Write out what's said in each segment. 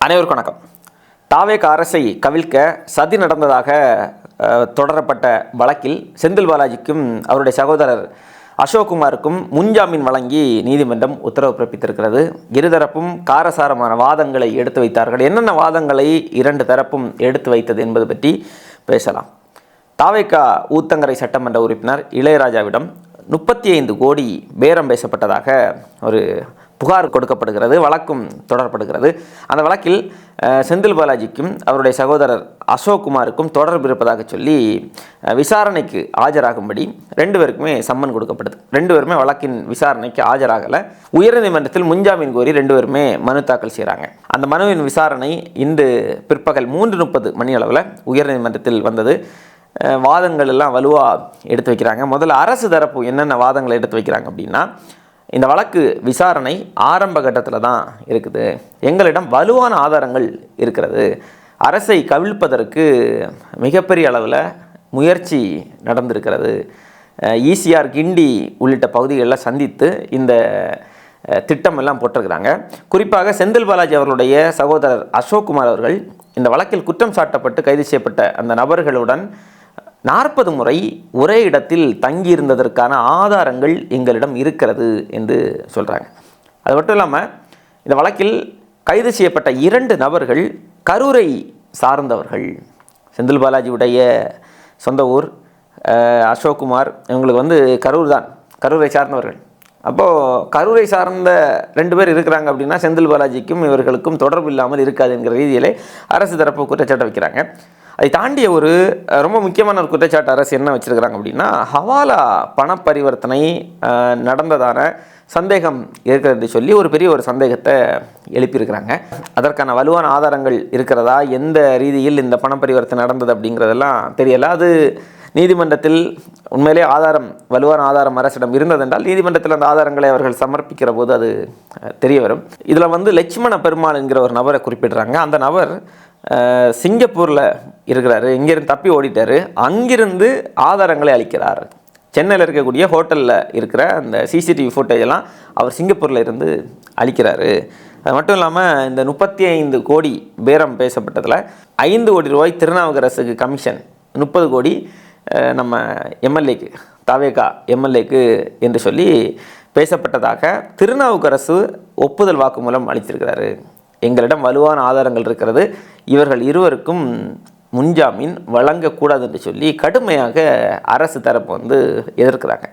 அனைவருக்கும் வணக்கம். தாவேக அரசை கவிழ்க்க சதி நடந்ததாக தொடரப்பட்ட வழக்கில் செந்தில் பாலாஜிக்கும் அவருடைய சகோதரர் அசோக்குமாருக்கும் முன்ஜாமீன் வழங்கி நீதிமன்றம் உத்தரவு பிறப்பித்திருக்கிறது. இருதரப்பும் காரசாரமான வாதங்களை எடுத்து வைத்தார்கள். என்னென்ன வாதங்களை இரண்டு தரப்பும் எடுத்து வைத்தது என்பது பற்றி பேசலாம். தாவேக ஊத்தங்கரை சட்டமன்ற உறுப்பினர் இளையராஜாவிடம் 35 கோடி பேரம் பேசப்பட்டதாக ஒரு புகார் கொடுக்கப்படுகிறது, வழக்கும் தொடரப்படுகிறது. அந்த வழக்கில் செந்தில் பாலாஜிக்கும் அவருடைய சகோதரர் அசோக்குமாருக்கும் தொடர்பு இருப்பதாக சொல்லி விசாரணைக்கு ஆஜராகும்படி ரெண்டு பேருக்குமே சம்மன் கொடுக்கப்படுது. ரெண்டு பேருமே வழக்கின் விசாரணைக்கு ஆஜராகலை. உயர்நீதிமன்றத்தில் முன்ஜாமீன் கோரி ரெண்டு பேருமே மனு தாக்கல் செய்கிறாங்க. அந்த மனுவின் விசாரணை இன்று பிற்பகல் 3:30 மணி அளவில் உயர்நீதிமன்றத்தில் வந்தது. வாதங்கள் எல்லாம் வலுவாக எடுத்து வைக்கிறாங்க. முதல்ல அரசு தரப்பு என்னென்ன வாதங்களை எடுத்து வைக்கிறாங்க அப்படின்னா, இந்த வழக்கு விசாரணை ஆரம்ப கட்டத்தில் தான் இருக்குது, எங்களிடம் வலுவான ஆதாரங்கள் இருக்கிறது, அரசை கவிழ்ப்பதற்கு மிகப்பெரிய அளவில் முயற்சி நடந்திருக்கிறது, ஈசிஆர் கிண்டி உள்ளிட்ட பகுதிகளில் சந்தித்து இந்த திட்டம் எல்லாம் போட்டிருக்கிறாங்க. குறிப்பாக செந்தில் பாலாஜி அவர்களுடைய சகோதரர் அசோக்குமார் அவர்கள் இந்த வழக்கில் குற்றம் சாட்டப்பட்டு கைது செய்யப்பட்ட அந்த நபர்களுடன் 40 முறை ஒரே இடத்தில் தங்கியிருந்ததற்கான ஆதாரங்கள் எங்களிடம் இருக்கிறது என்று சொல்கிறாங்க. அது மட்டும் இல்லாமல் இந்த வழக்கில் கைது செய்யப்பட்ட 2 நபர்கள் கரூரை சார்ந்தவர்கள். செந்தில் பாலாஜியுடைய சொந்த ஊர் அசோக்குமார், இவங்களுக்கு கரூர் தான், கரூரை சார்ந்தவர்கள். அப்போது கரூரை சார்ந்த 2 பேர் இருக்கிறாங்க அப்படின்னா செந்தில் பாலாஜிக்கும் இவர்களுக்கும் தொடர்பு இல்லாமல் இருக்காது என்கிற ரீதியிலே அரசு தரப்பு குற்றச்சாட்டை வைக்கிறாங்க. அதை தாண்டிய ஒரு ரொம்ப முக்கியமான ஒரு குற்றச்சாட்டு அரசு என்ன வச்சுருக்கிறாங்க அப்படின்னா, ஹவாலா பண பரிவர்த்தனை நடந்ததான சந்தேகம் இருக்கிறது சொல்லி ஒரு பெரிய ஒரு சந்தேகத்தை எழுப்பியிருக்கிறாங்க. அதற்கான வலுவான ஆதாரங்கள் இருக்கிறதா, எந்த ரீதியில் இந்த பண பரிவர்த்தனை நடந்தது அப்படிங்கிறதெல்லாம் தெரியலை. அது நீதிமன்றத்தில் உண்மையிலே வலுவான ஆதாரம் அரசிடம் இருந்ததென்றால் நீதிமன்றத்தில் அந்த ஆதாரங்களை அவர்கள் சமர்ப்பிக்கிற போது அது தெரிய வரும். இதில் லட்சுமண பெருமாள் என்கிற ஒரு நபரை குறிப்பிடுறாங்க. அந்த நபர் சிங்கப்பூரில் இருக்கிறாரு, இங்கேருந்து தப்பி ஓடிட்டார், அங்கிருந்து ஆதாரங்களை அளிக்கிறார். சென்னையில் இருக்கக்கூடிய ஹோட்டலில் இருக்கிற அந்த சிசிடிவி ஃபுட்டேஜெல்லாம் அவர் சிங்கப்பூரில் இருந்து அளிக்கிறாரு. அது மட்டும் இல்லாமல் இந்த 35 கோடி பேரம் பேசப்பட்டதில் 5 கோடி ரூபாய் திருநாவுக்கரசுக்கு கமிஷன், 30 கோடி நம்ம எம்எல்ஏக்கு, தாவேகா எம்எல்ஏக்கு என்று சொல்லி பேசப்பட்டதாக திருநாவுக்கரசு ஒப்புதல் வாக்குமூலம் அளித்திருக்கிறாரு. எங்களிடம் வலுவான ஆதாரங்கள் இருக்கிறது, இவர்கள் இருவருக்கும் முன்ஜாமீன் வழங்கக்கூடாது என்று சொல்லி கடுமையாக அரசு தரப்பு எதிர்க்கிறாங்க.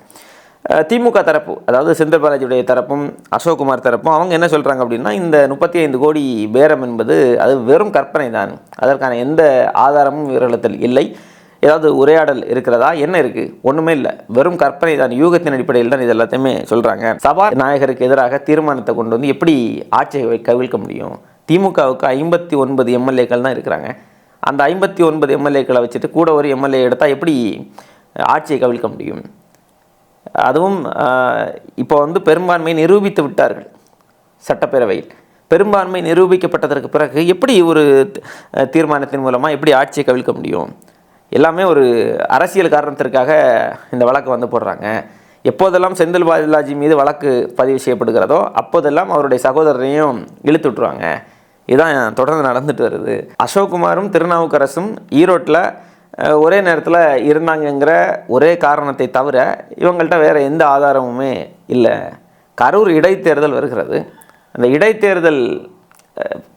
திமுக தரப்பு, அதாவது செந்தில் பாலாஜியுடைய தரப்பும் அசோக்குமார் தரப்பும் அவங்க என்ன சொல்கிறாங்க அப்படின்னா, இந்த 35 கோடி பேரம் என்பது அது வெறும் கற்பனை தான், அதற்கான எந்த ஆதாரமும் இவர்களிடத்தில் இல்லை, ஏதாவது உரையாடல் இருக்கிறதா, என்ன இருக்குது, ஒன்றுமே இல்லை, வெறும் கற்பனை தான், யூகத்தின் அடிப்படையில் தான் இது எல்லாத்தையுமே சொல்கிறாங்க. சபாநாயகருக்கு எதிராக தீர்மானத்தை கொண்டு எப்படி ஆட்சியை கவிழ்க்க முடியும்? திமுகவுக்கு 59 எம்எல்ஏக்கள் தான் இருக்கிறாங்க. அந்த 59 எம்எல்ஏக்களை வச்சுட்டு கூட ஒரு எம்எல்ஏ எடுத்தால் எப்படி ஆட்சியை கவிழ்க்க முடியும்? அதுவும் இப்போ பெரும்பான்மையை நிரூபித்து விட்டார்கள் சட்டப்பேரவையில். பெரும்பான்மை நிரூபிக்கப்பட்டதற்கு பிறகு எப்படி ஒரு தீர்மானத்தின் மூலமாக எப்படி ஆட்சியை கவிழ்க்க முடியும்? எல்லாமே ஒரு அரசியல் காரணத்திற்காக இந்த வழக்கு போடுறாங்க. எப்போதெல்லாம் செந்தில் பாலாஜி மீது வழக்கு பதிவு செய்யப்படுகிறதோ அப்போதெல்லாம் அவருடைய சகோதரரையும் இழுத்து விட்டுருவாங்க. இதுதான் தொடர்ந்து நடந்துட்டு வருது. அசோக்குமாரும் திருநாவுக்கரசும் ஈரோட்டில் ஒரே நேரத்தில் இருந்தாங்கங்கிற ஒரே காரணத்தை தவிர இவங்கள்ட்ட வேறு எந்த ஆதாரமுமே இல்லை. கரூர் இடைத்தேர்தல் வருகிறது, அந்த இடைத்தேர்தல்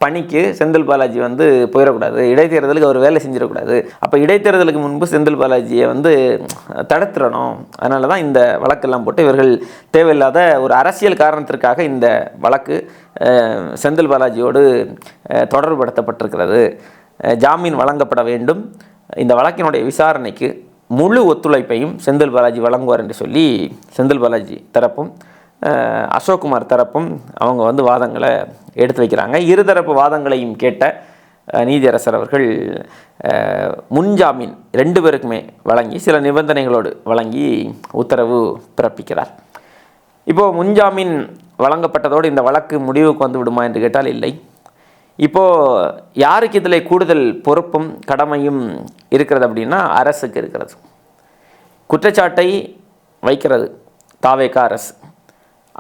பணிக்கு செந்தில் பாலாஜி போயிடக்கூடாது, இடைத்தேர்தலுக்கு அவர் வேலை செஞ்சிடக்கூடாது. அப்போ இடைத்தேர்தலுக்கு முன்பு செந்தில் பாலாஜியை தடுத்துடணும். அதனால தான் இந்த வழக்கெல்லாம் போட்டு இவர்கள் தேவையில்லாத ஒரு அரசியல் காரணத்திற்காக இந்த வழக்கு செந்தில் பாலாஜியோடு தொடர்புபடுத்தப்பட்டிருக்கிறது. ஜாமீன் வழங்கப்பட வேண்டும். இந்த வழக்கினுடைய விசாரணைக்கு முழு ஒத்துழைப்பையும் செந்தில் பாலாஜி வழங்குவார் என்று சொல்லி செந்தில் பாலாஜி தரப்பும் அசோக்குமார் தரப்பும் அவங்க வாதங்களை எடுத்து வைக்கிறாங்க. இருதரப்பு வாதங்களையும் கேட்ட நீதியரசர் அவர்கள் முன்ஜாமீன் 2 பேருக்குமே வழங்கி சில நிபந்தனைகளோடு வழங்கி உத்தரவு பிறப்பிக்கிறார். இப்போது முன்ஜாமீன் வழங்கப்பட்டதோடு இந்த வழக்கு முடிவுக்கு விடுமா என்று கேட்டால் இல்லை. இப்போது யாருக்கு இதில் கூடுதல் பொறுப்பும் கடமையும் இருக்கிறது அப்படின்னா அரசுக்கு இருக்கிறது. குற்றச்சாட்டை வைக்கிறது தாவேகா அரசு.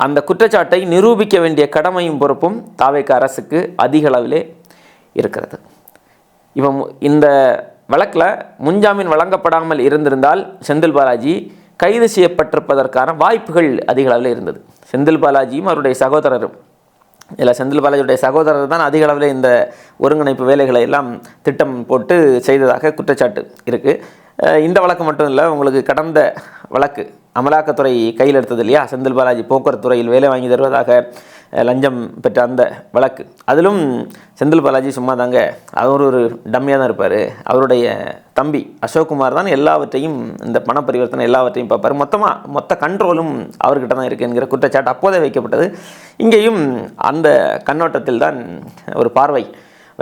அந்த குற்றச்சாட்டை நிரூபிக்க வேண்டிய கடமையும் பொறுப்பும் தாவேகா அரசுக்கு அதிக அளவிலே இருக்கிறது. இப்போ இந்த வழக்கில் முன்ஜாமீன் வழங்கப்படாமல் இருந்திருந்தால் செந்தில் பாலாஜி கைது செய்யப்பட்டிருப்பதற்கான வாய்ப்புகள் அதிக அளவில் இருந்தது. செந்தில் பாலாஜியும் அவருடைய சகோதரரும், இதில் செந்தில் பாலாஜியுடைய சகோதரர் தான் அதிக அளவில் இந்த ஒருங்கிணைப்பு வேலைகளை எல்லாம் திட்டம் போட்டு செய்ததாக குற்றச்சாட்டு இருக்குது. இந்த வழக்கு மட்டும் இல்லை, உங்களுக்கு கடந்த வழக்கு அமலாக்கத்துறை கையில் எடுத்தது இல்லையா, செந்தில் பாலாஜி போக்குவரத்து துறையில் வேலை வாங்கி தருவதாக லஞ்சம் பெற்ற அந்த வழக்கு, அதிலும் செந்தில் பாலாஜி சும்மா தாங்க, அவர் ஒரு டம்மியாக தான் இருப்பார். அவருடைய தம்பி அசோக்குமார் தான் எல்லாவற்றையும், இந்த பண பரிவர்த்தனை எல்லாவற்றையும் பார்ப்பார், மொத்த கண்ட்ரோலும் அவர்கிட்ட தான் இருக்குது என்கிற குற்றச்சாட்டு அப்போதே வைக்கப்பட்டது. இங்கேயும் அந்த கண்ணோட்டத்தில் தான் ஒரு பார்வை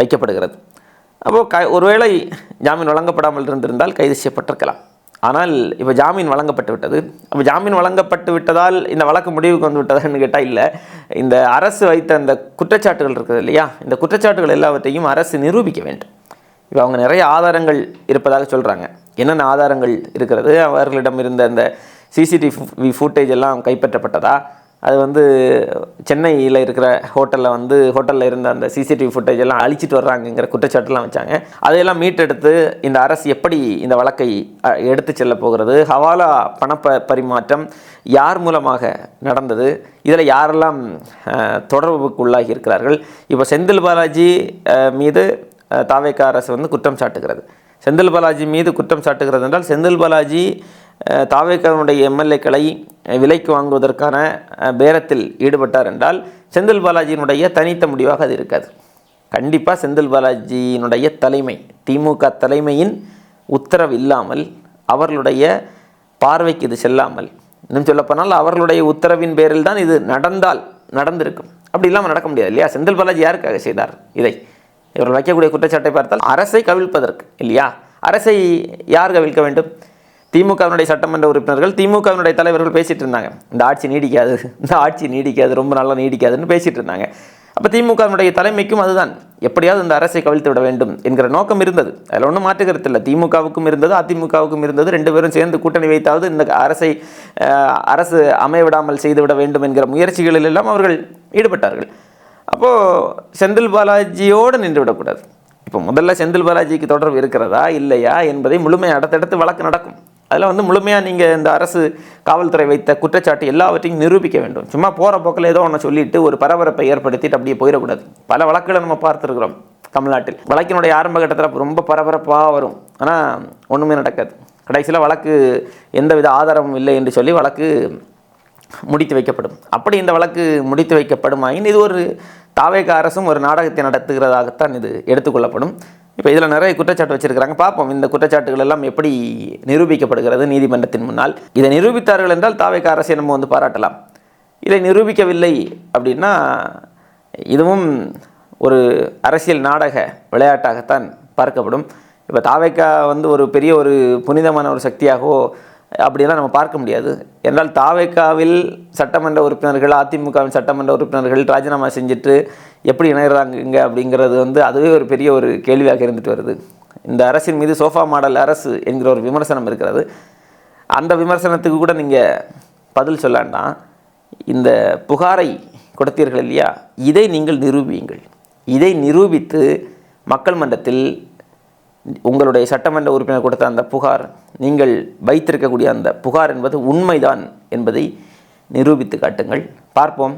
வைக்கப்படுகிறது. அப்போது ஒருவேளை ஜாமீன் வழங்கப்படாமல் இருந்திருந்தால் கைது செய்யப்பட்டிருக்கலாம். ஆனால் இப்போ ஜாமீன் வழங்கப்பட்டு விட்டது. அப்போ ஜாமீன் வழங்கப்பட்டு விட்டதால் இந்த வழக்கு முடிவுக்கு வந்து விட்டதான்னு கேட்டால் இல்லை. இந்த அரசு வைத்த அந்த குற்றச்சாட்டுகள் இருக்குது இல்லையா, இந்த குற்றச்சாட்டுகள் எல்லாவற்றையும் அரசு நிரூபிக்க வேண்டும். இப்போ அவங்க நிறைய ஆதாரங்கள் இருப்பதாக சொல்கிறாங்க. என்னென்ன ஆதாரங்கள் இருக்கிறது? அவர்களிடம் இருந்த அந்த சிசிடிவி ஃபுட்டேஜ் எல்லாம் கைப்பற்றப்பட்டதா? அது சென்னையில் இருக்கிற ஹோட்டலில் இருந்த அந்த சிசிடிவி ஃபுட்டேஜ் எல்லாம் அழிச்சிட்டு வர்றாங்கங்கிற குற்றச்சாட்டுலாம் வச்சாங்க. அதையெல்லாம் மீட்டெடுத்து இந்த அரசு எப்படி இந்த வழக்கை எடுத்து செல்ல போகிறது, ஹவாலா பரிமாற்றம் யார் மூலமாக நடந்தது, இதில் யாரெல்லாம் தொடர்புக்கு உள்ளாகி இருக்கிறார்கள். இப்போ செந்தில் பாலாஜி மீது தாவேகா அரசு குற்றம் சாட்டுகிறது. செந்தில் பாலாஜி மீது குற்றம் சாட்டுகிறது என்றால், செந்தில் பாலாஜி தாவேகாவுடைய எம்எல்ஏக்களை விலைக்கு வாங்குவதற்கான பேரத்தில் ஈடுபட்டார் என்றால் செந்தில் பாலாஜியினுடைய தனித்த முடிவாக அது இருக்காது. கண்டிப்பாக செந்தில் பாலாஜியினுடைய தலைமை, திமுக தலைமையின் உத்தரவு இல்லாமல், அவர்களுடைய பார்வைக்கு இது செல்லாமல், இன்னும் சொல்லப்போனால் அவர்களுடைய உத்தரவின் பேரில் தான் இது நடந்திருக்கும். அப்படி இல்லாமல் நடக்க முடியாது இல்லையா? செந்தில் பாலாஜி யாருக்காக செய்தார் இதை? இவர்கள் வைக்கக்கூடிய குற்றச்சாட்டை பார்த்தால் அரசை கவிழ்ப்பதற்கு இல்லையா? அரசை யார் கவிழ்க்க வேண்டும்? திமுகவினுடைய சட்டமன்ற உறுப்பினர்கள், திமுகவினுடைய தலைவர்கள் பேசிகிட்டு இருந்தாங்க, இந்த ஆட்சி நீடிக்காது, ரொம்ப நாளாக நீடிக்காதுன்னு பேசிகிட்டு இருந்தாங்க. அப்போ திமுகவினுடைய தலைமைக்கும் அதுதான், எப்படியாவது இந்த அரசை கவிழ்த்து விட வேண்டும் என்கிற நோக்கம் இருந்தது. அதில் ஒன்றும் மாற்றுக்கிறது இல்லை. திமுகவுக்கும் இருந்தது, அதிமுகவுக்கும் இருந்தது. ரெண்டு பேரும் சேர்ந்து கூட்டணி வைத்தாவது இந்த அரசு அமைவிடாமல் செய்துவிட வேண்டும் என்கிற முயற்சிகளில் எல்லாம் அவர்கள் ஈடுபட்டார்கள். அப்போது செந்தில் பாலாஜியோடு நின்று விடக்கூடாது. இப்போ முதல்ல செந்தில் பாலாஜிக்கு தொடர்பு இருக்கிறதா இல்லையா என்பதை முழுமையாக அடுத்தடுத்து வழக்கு நடக்கும். அதில் முழுமையாக நீங்கள் இந்த அரசு காவல்துறை வைத்த குற்றச்சாட்டு எல்லாவற்றையும் நிரூபிக்க வேண்டும். சும்மா போகிற போக்கில் ஏதோ ஒன்று சொல்லிவிட்டு ஒரு பரபரப்பை ஏற்படுத்திட்டு அப்படியே போயிடக்கூடாது. பல வழக்குகளை நம்ம பார்த்துருக்குறோம் தமிழ்நாட்டில். வழக்கினுடைய ஆரம்ப கட்டத்தில் ரொம்ப பரபரப்பாக வரும், ஆனால் ஒன்றுமே நடக்காது. கடைசியில் வழக்கு எந்தவித ஆதாரமும் இல்லை என்று சொல்லி வழக்கு முடித்து வைக்கப்படும். அப்படி இந்த வழக்கு முடித்து வைக்கப்படுமாயின் இது ஒரு தாவேகா அரசும் ஒரு நாடகத்தை நடத்துகிறதாகத்தான் இது எடுத்துக்கொள்ளப்படும். இப்போ இதில் நிறைய குற்றச்சாட்டு வச்சுருக்கிறாங்க. பார்ப்போம் இந்த குற்றச்சாட்டுகள் எல்லாம் எப்படி நிரூபிக்கப்படுகிறது நீதிமன்றத்தின் முன்னால். இதை நிரூபித்தார்கள் என்றால் தாவேகா அரசை நம்ம பாராட்டலாம். இதை நிரூபிக்கவில்லை அப்படின்னா இதுவும் ஒரு அரசியல் நாடக விளையாட்டாகத்தான் பார்க்கப்படும். இப்போ தாவேகா ஒரு பெரிய ஒரு புனிதமான ஒரு சக்தியாகவோ அப்படியெல்லாம் நம்ம பார்க்க முடியாது. என்றால் தாவேகாவில் சட்டமன்ற உறுப்பினர்கள், அதிமுகவின் சட்டமன்ற உறுப்பினர்கள் ராஜினாமா செஞ்சுட்டு எப்படி இணைகிறாங்க அப்படிங்கிறது அதுவே ஒரு பெரிய ஒரு கேள்வியாக இருந்துட்டு வருது. இந்த அரசின் மீது சோஃபா மாடல் அரசு என்கிற ஒரு விமர்சனம் இருக்கிறது. அந்த விமர்சனத்துக்கு கூட நீங்கள் பதில் சொல்லாண்டா, இந்த புகாரை கொடுத்தீர்கள் இல்லையா, இதை நீங்கள் நிரூபியுங்கள். இதை நிரூபித்து மக்கள் மன்றத்தில் உங்களுடைய சட்டமன்ற உறுப்பினர் கொடுத்த அந்த புகார், நீங்கள் வைத்திருக்கக்கூடிய அந்த புகார் என்பது உண்மைதான் என்பதை நிரூபித்து காட்டுங்கள். பார்ப்போம்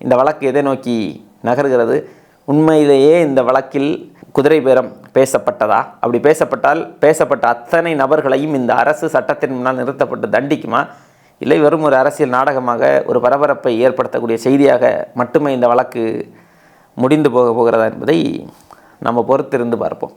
இந்த வழக்கு எதை நோக்கி நகர்கிறது. உண்மையிலேயே இந்த வழக்கில் குதிரை பேரம் பேசப்பட்டதா? அப்படி பேசப்பட்ட அத்தனை நபர்களையும் இந்த அரசு சட்டத்தின் முன்னால் நிறுத்தப்பட்டு தண்டிக்குமா? இல்லை வெறும் ஒரு அரசியல் நாடகமாக, ஒரு பரபரப்பை ஏற்படுத்தக்கூடிய செய்தியாக மட்டுமே இந்த வழக்கு முடிந்து போகிறதா என்பதை நம்ம பொறுத்திருந்து பார்ப்போம்.